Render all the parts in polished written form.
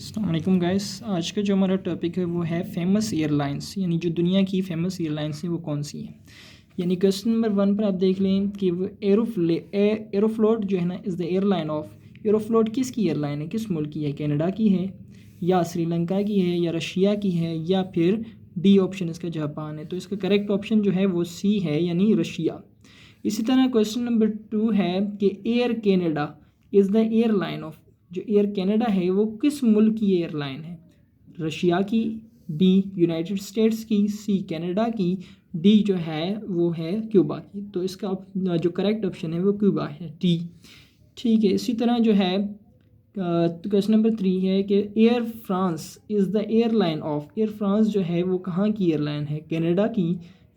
अस्सलाम वालेकुम गाइस। आज का जो हमारा टॉपिक है वो है फेमस एयरलाइंस, यानी जो दुनिया की फेमस एयरलाइंस हैं वो कौन सी हैं। यानी क्वेश्चन नंबर 1 पर आप देख लें कि वो एरोफ्लोट जो है ना is the airline of. Aeroflot किसकी एयरलाइन है, किस मुल्क की है? कनाडा की है या श्रीलंका की है या रशिया की है या फिर डी ऑप्शन इसका जापान है। तो इसका करेक्ट ऑप्शन जो है वो सी है, यानी रशिया। इसी तरह क्वेश्चन नंबर 2 है कि air Canada is the airline of. जो एयर कनाडा है वो किस मुल्क की एयरलाइन है? रशिया की, बी यूनाइटेड स्टेट्स की, सी कनाडा की, डी जो है वो है क्यूबा की। तो इसका जो करेक्ट ऑप्शन है वो क्यूबा है, डी। ठीक है। इसी तरह जो है क्वेश्चन नंबर 3 है कि air France is the airline of. Air France जो है वो कहाँ की एयरलाइन है? कनाडा की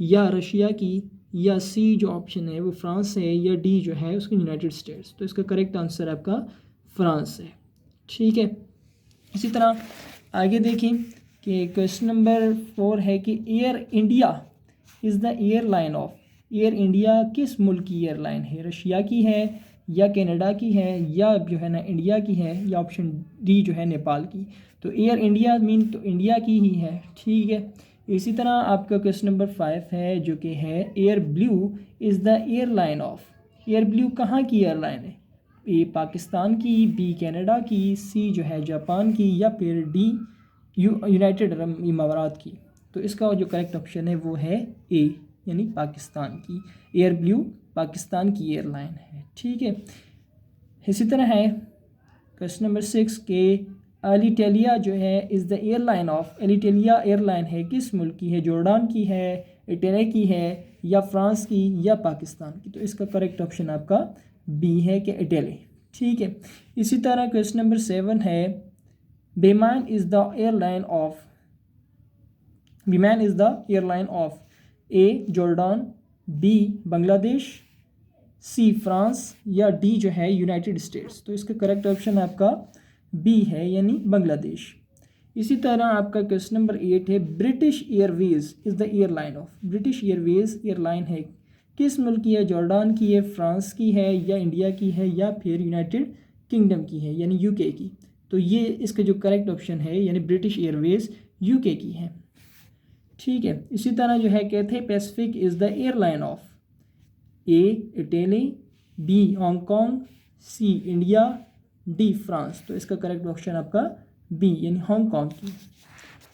या रशिया की या सी जो ऑप्शन है वो फ्रांस है या डी जो है उसकी यूनाइटेड स्टेट्स। तो इसका करेक्ट आंसर आपका फ्रांस है। ठीक है। इसी तरह आगे देखें कि क्वेश्चन नंबर 4 है कि air India is the airline of. Air India किस मुल्क की एयरलाइन है? रशिया की है या कनाडा की है या जो है ना इंडिया की है या ऑप्शन डी जो है नेपाल की। तो एयर इंडिया मीन तो इंडिया की ही है। ठीक है। इसी तरह आपका क्वेश्चन नंबर 5 है जो कि है air blue is the airline of. Air blue कहाँ की एयरलाइन है? ए पाकिस्तान की, बी कनाडा की, सी जो है जापान की या फिर डी यूनाइटेड अरब इमारात की। तो इसका जो करेक्ट ऑप्शन है वो है ए, यानी पाकिस्तान की। एयर ब्लू पाकिस्तान की एयरलाइन है। ठीक है। इसी तरह है क्वेश्चन नंबर 6 के अलिटेलिया जो है is the airline of. Alitalia airline है किस मुल्क की है? जॉर्डान की है, इटली की है या फ्रांस की या पाकिस्तान की। तो इसका करेक्ट ऑप्शन आपका बी है कि इटली। ठीक है। इसी तरह क्वेश्चन नंबर 7 है Biman is the airline of. Biman is the airline of a Jordan, b Bangladesh, c France या डी जो है यूनाइटेड स्टेट्स। तो इसका करेक्ट ऑप्शन आपका बी है, यानी बांग्लादेश। इसी तरह आपका क्वेश्चन नंबर 8 है British Airways is the airline of. British Airways airline है किस मुल्क की है? जॉर्डान की है, फ्रांस की है या इंडिया की है या फिर यूनाइटेड किंगडम की है, यानी यूके की। तो ये इसका जो करेक्ट ऑप्शन है यानी ब्रिटिश एयरवेज यूके की है। ठीक है। इसी तरह जो है Cathay Pacific is the airline of. A Italy, B Hong Kong, C India, D France. तो इसका करेक्ट ऑप्शन आपका बी, यानी हांगकॉन्ग की।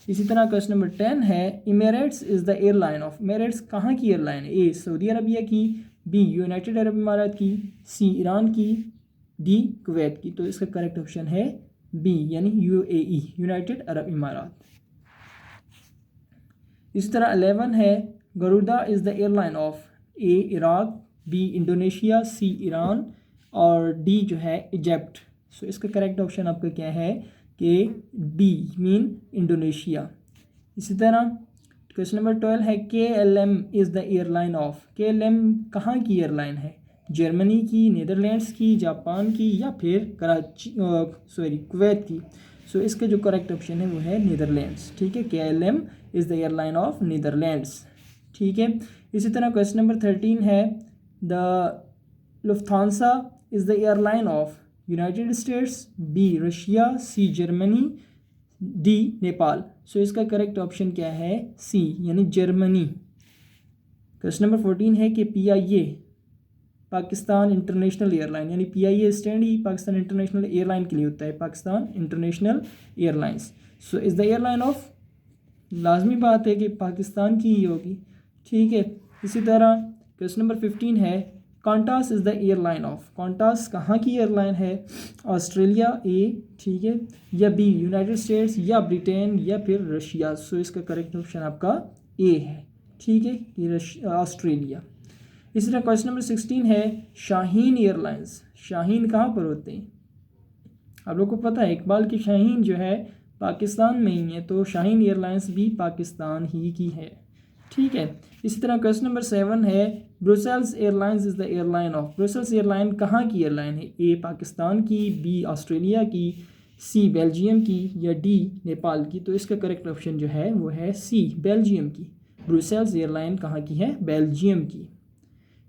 इसी तरह क्वेश्चन नंबर 10 है Emirates is the airline of. Emirates कहाँ की एयरलाइन है? ए सऊदी अरबिया की, बी यूनाइटेड अरब इमारात की, सी ईरान की, डी कुवैत की। तो इसका करेक्ट ऑप्शन है बी, यानी यूएई, यूनाइटेड अरब इमारात। इसी तरह 11 है Garuda is the airline of. A Iraq, B Indonesia, C Iran और डी जो है इजिप्ट। सो इसका करेक्ट ऑप्शन आपका क्या है कि डी मीन इंडोनेशिया। इसी तरह क्वेश्चन नंबर 12 है KLM is the airline of. KLM कहाँ की एयरलाइन है? जर्मनी की, नीदरलैंड्स की, जापान की या फिर कुवैत की। सो इसका जो करेक्ट ऑप्शन है वो है नीदरलैंड्स। ठीक है। KLM is the airline of Netherlands. ठीक है। इसी तरह क्वेश्चन नंबर 13 है the Lufthansa is the airline of. United States, b Russia, c Germany, d Nepal. So इसका करेक्ट ऑप्शन क्या है? सी, यानी जर्मनी। क्वेश्चन नंबर 14 है कि PIA पाकिस्तान इंटरनेशनल एयरलाइन, यानी PIA स्टैंड ही पाकिस्तान इंटरनेशनल एयरलाइन के लिए होता है, Pakistan international airlines. So is the airline of. लाजमी बात है कि पाकिस्तान की ही होगी। ठीक है। इसी तरह क्वेश्चन नंबर 15 है कॉन्टास इज़ द एयरलाइन ऑफ। कॉन्टास कहाँ की एयरलाइन है? ऑस्ट्रेलिया ए, ठीक है, या बी यूनाइटेड स्टेट्स या ब्रिटेन या फिर रशिया। सो इसका करेक्ट ऑप्शन आपका ए है। ठीक है, ये ऑस्ट्रेलिया। इसी तरह क्वेश्चन नंबर 16 है शाहीन एयरलाइंस। शाहीन कहाँ पर होते हैं? आप लोग को पता है इकबाल की शाहीन जो है पाकिस्तान में ही है, तो शाहीन एयरलाइंस भी पाकिस्तान ही की है। ठीक है। इसी तरह क्वेश्चन नंबर 7 है Brussels airlines is the airline of. Brussels airline कहाँ की एयरलाइन है? ए पाकिस्तान की, बी ऑस्ट्रेलिया की, सी बेल्जियम की या डी नेपाल की। तो इसका करेक्ट ऑप्शन जो है वो है सी, बेल्जियम की। ब्रुसेल्स एयरलाइन कहाँ की है? बेल्जियम की।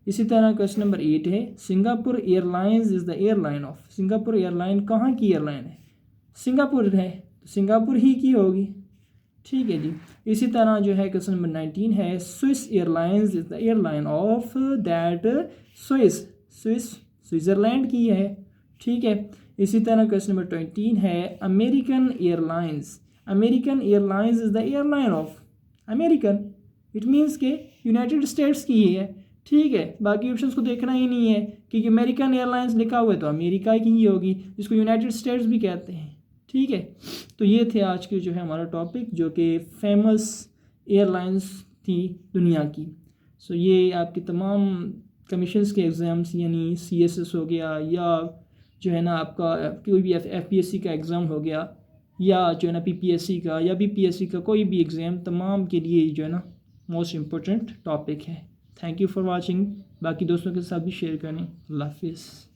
इसी तरह क्वेश्चन नंबर 8 है Singapore airlines is the airline of. Singapore airline कहाँ की एयरलाइन है? सिंगापुर है, तो सिंगापुर ही की होगी। ठीक है जी। इसी तरह जो है क्वेश्चन नंबर 19 है, Swiss airlines is the airline of that Switzerland की है। ठीक है। इसी तरह क्वेश्चन नंबर 20 है, American airlines is the airline of American, it means के यूनाइटेड स्टेट्स की ही है। ठीक है, बाकी ऑप्शंस को देखना ही नहीं है, क्योंकि अमेरिकन एयरलाइंस लिखा हुआ है तो अमेरिका की ही होगी, जिसको यूनाइटेड स्टेट्स भी कहते हैं। ठीक है, तो ये थे आज के जो है हमारा टॉपिक, जो कि फेमस एयरलाइंस थी दुनिया की। सो ये आपके तमाम कमीशंस के एग्ज़ाम्स, यानी CSS हो गया, या जो है ना आपका कोई भी FPSC का एग्ज़ाम हो गया, या जो है ना PPSC का या BPSC का कोई भी एग्ज़ाम, तमाम के लिए जो है ना मोस्ट इम्पोर्टेंट टॉपिक है। Thank you for watching. बाकी दोस्तों के साथ भी शेयर करें। अल्लाह हाफिज़।